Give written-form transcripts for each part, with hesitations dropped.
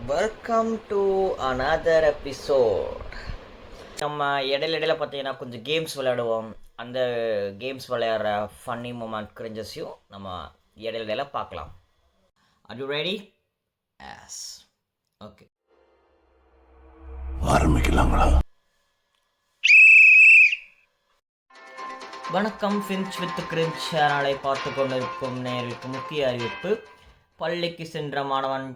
Welcome to another episode. நம்ம இடையில பார்த்தீங்கன்னா கொஞ்சம் கேம்ஸ் விளையாடுவோம். அந்த கேம்ஸ் விளையாடுற ஃபன்னி மூமெண்ட் கிரிஞ்சஸையும் நம்ம இடையில பார்க்கலாம். Are you ready? Yes. Okay, ஆரம்பிக்கலாங்களா? வணக்கம். ஃபின்ச் வித் கிரிஞ்ச் சேனலை பார்த்து கொண்டிருக்கும் நேருக்கு முக்கிய அறிவிப்பு. பள்ளிக்கு சென்ற மாணவன்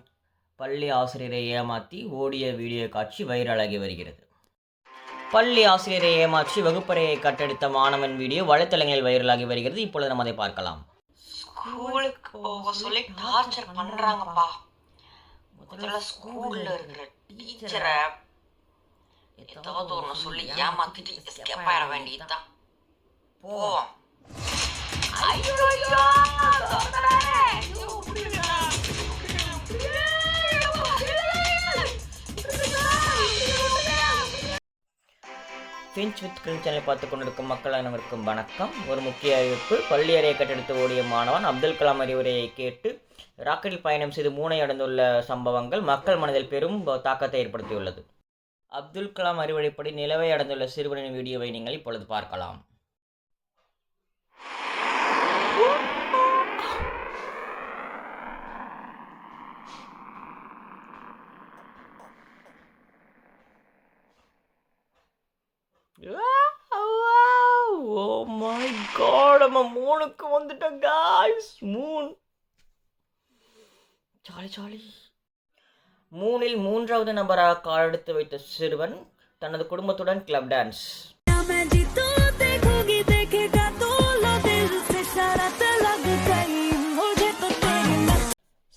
பள்ளி ஆசிரியரை ஏமாற்றி ஓடிய வீடியோ காட்சி வைரலாகி வருகிறது. பள்ளி ஆசிரியரை ஏமாற்றி வகுப்பறையை கட்டடித்த மாணவன் வீடியோ வலைத்தளங்களில் வைரலாகி வருகிறது. இப்பொழுது நம்ம அதை பார்க்கலாம். ஸ்கூலுக்கு போக சொல்லி டார்ச்சர் பண்றாங்கப்பா. முதல்ல ஸ்கூல்ல இருக்கிற டீச்சரை ஏதாவது ஒன்று சொல்லி ஏமாத்திட்டு எஸ்கேப் ஆயிட வேண்டியதுதான். போவோம். ஃபின்ச் வித் கிரிஞ்ச் சேனலை பார்த்து கொண்டிருக்கும் மக்கள் அனைவருக்கும் வணக்கம். ஒரு முக்கிய அறிவிப்பு. பள்ளி அறையை கட்டெடுத்து ஓடிய மாணவன் அப்துல் கலாம் அறிவுரையை கேட்டு ராக்கெட்டில் பயணம் செய்து மூனை அடைந்துள்ள சம்பவங்கள் மக்கள் மனதில் பெரும் தாக்கத்தை ஏற்படுத்தியுள்ளது. அப்துல் கலாம் அறிவுரைப்படி நிலவை அடைந்துள்ள சிறுவனின் வீடியோவை நீங்கள் இப்பொழுது பார்க்கலாம். Oh my god, நம்ம மூணுக்கு வந்துட்டோம் guys. ஜாலி. மூணில் மூன்றாவது நபராக கால் எடுத்து வைத்த சிறுவன் தனது குடும்பத்துடன் கிளப் டான்ஸ்.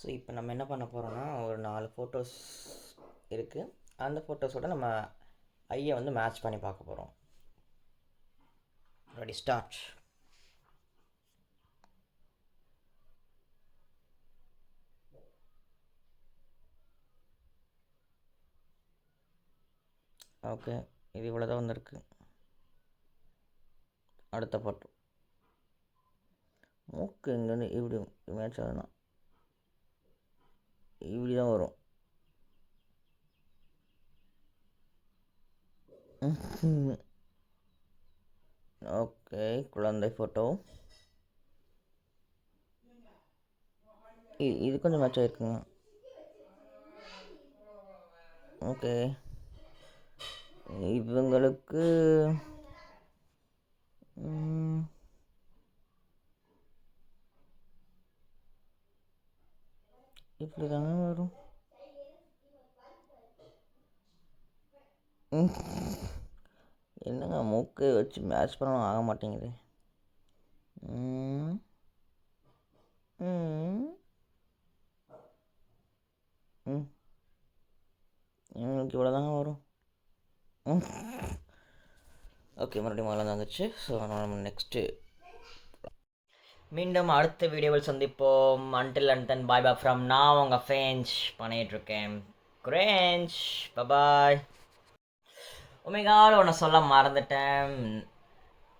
ஸோ இப்போ நம்ம என்ன பண்ண போகிறோம்னா, ஒரு 4 ஃபோட்டோஸ் இருக்குது. அந்த ஃபோட்டோஸோட நம்ம ஐயை வந்து மேட்ச் பண்ணி பார்க்க போகிறோம். Ready, start. ஓகே, இது இவ்வளோ தான் வந்திருக்கு. அடுத்த ஃபோட்டோ மூக்கு இங்கேருந்து இப்படி மேட்ச் ஆகுதுன்னா இப்படி தான் வரும். ஓகே, குழந்தை ஃபோட்டோ இது கொஞ்சம் மேட்ச் ஆகிருக்குங்க. ஓகே, இவங்களுக்கு இப்படி தானே வரும். என்னங்க மூக்கை வச்சு மேட்ச் பண்ணணும், ஆக மாட்டேங்குது. எனக்கு இவ்வளோ தாங்க வரும். ஓகே, மறுபடியும் முதல்ல வந்துச்சு. ஸோ நம்ம நெக்ஸ்ட்டு மீண்டும் அடுத்த வீடியோவில் சந்திப்போம். Until and then bye bye from நான் உங்கள் ஃப்ரெண்ட்ஸ் பண்ணிகிட்ருக்கேன் கிரேஞ்ச். பபாய். உமைகால் ஒன்று சொல்ல மறந்துட்டேன்.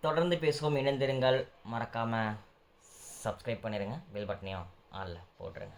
தொடர்ந்து பேசுவோம், இணைந்திருங்கள். மறக்காமல் சப்ஸ்கிரைப் பண்ணிடுங்க. பெல் பட்டனையும் ஆளில் போட்டுருங்க.